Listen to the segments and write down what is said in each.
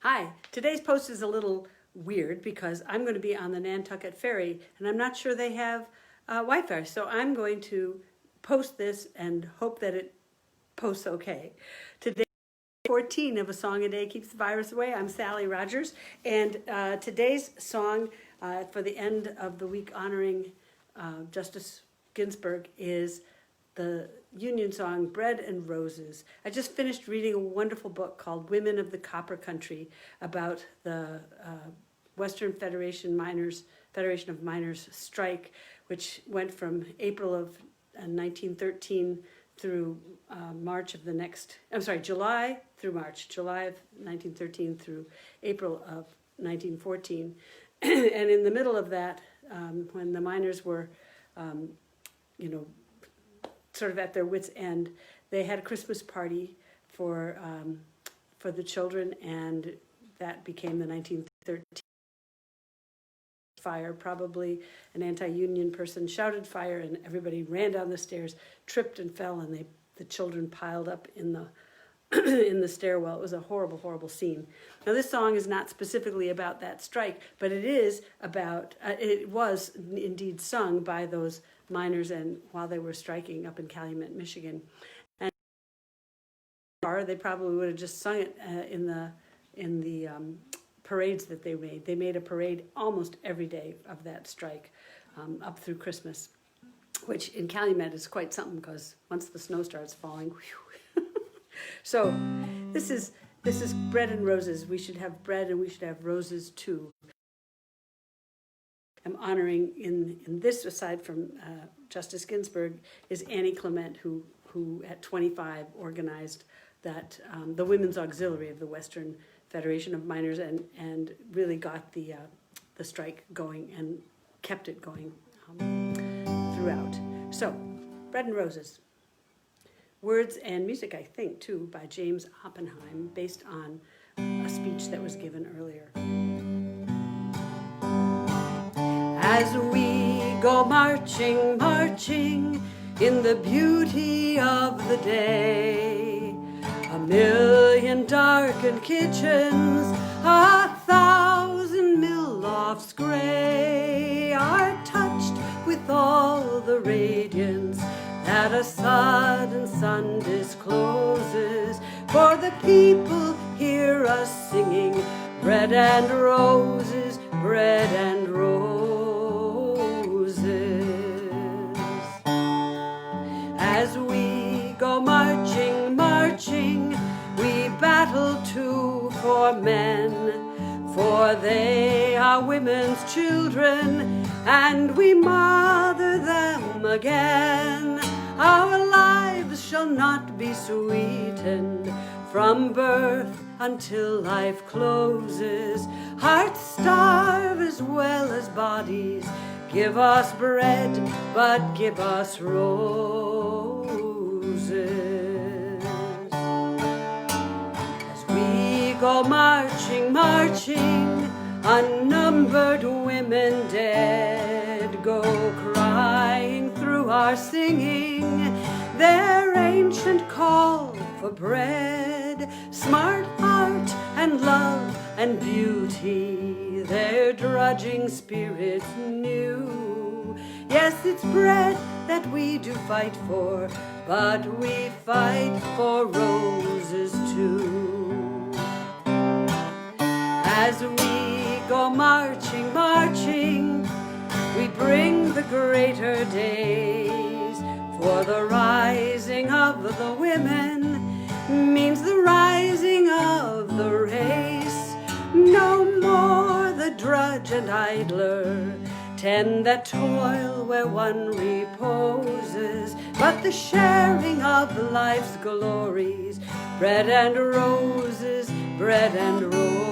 Hi, today's post is a little weird because I'm going to be on the Nantucket ferry and I'm not sure they have Wi-Fi, so I'm going to post this and hope that it posts okay. Today, 14 of A Song a Day Keeps the Virus Away. I'm Sally Rogers, and today's song for the end of the week honoring Justice Ginsburg is the Union song Bread and Roses. I just finished reading a wonderful book called Women of the Copper Country about the Western Federation of Miners strike, which went from April of 1913 through July through March, July of 1913 through April of 1914. And in the middle of that, when the miners were, sort of at their wits' end, they had a Christmas party for the children, and that became the 1913 fire. Probably an anti-union person shouted fire, and everybody ran down the stairs, tripped and fell, and the children piled up in the in the stairwell. It was a horrible, horrible scene. Now, this song is not specifically about that strike, but it is about, it was indeed sung by those miners and while they were striking up in Calumet, Michigan. And they probably would have just sung it in the parades that they made. They made a parade almost every day of that strike up through Christmas, which in Calumet is quite something because once the snow starts falling, whew. So this is bread and roses. We should have bread and we should have roses too. I'm honoring in this, aside from Justice Ginsburg, is Annie Clement, who at 25 organized that the Women's Auxiliary of the Western Federation of Miners and really got the strike going and kept it going throughout. So, Bread and Roses. Words and music, I think, too, by James Oppenheim, based on a speech that was given earlier. As we go marching, marching in the beauty of the day, a million darkened kitchens, 1,000 mill lofts gray are touched with all the radiance that a sudden sun discloses, for the people hear us singing bread and roses, bread and roses. As we go marching, marching, we battle too for men, for they are women's children, and we mother them again. Our lives shall not be sweetened from birth until life closes. Hearts starve as well as bodies. Give us bread, but give us roses. As we go marching, marching, unnumbered women dead go crying through our singing their ancient call for bread, smart art and love and beauty, their drudging spirits new. Yes, it's bread that we do fight for, but we fight for roses too. As we go marching, marching, we bring the greater days, for the rising of the women means the rising of the race. No more the drudge and idler tend that toil where one reposes, but the sharing of life's glories, bread and roses, bread and roses.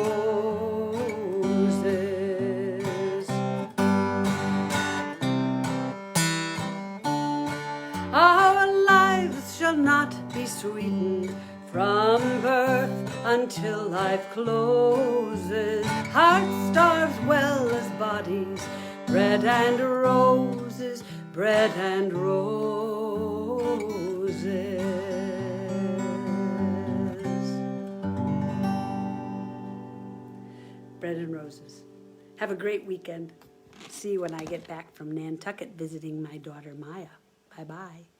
Our lives shall not be sweetened from birth until life closes. Hearts starve well as bodies. Bread and roses, bread and roses. bread and roses. Have a great weekend. See you when I get back from Nantucket visiting my daughter Maya. Bye-bye.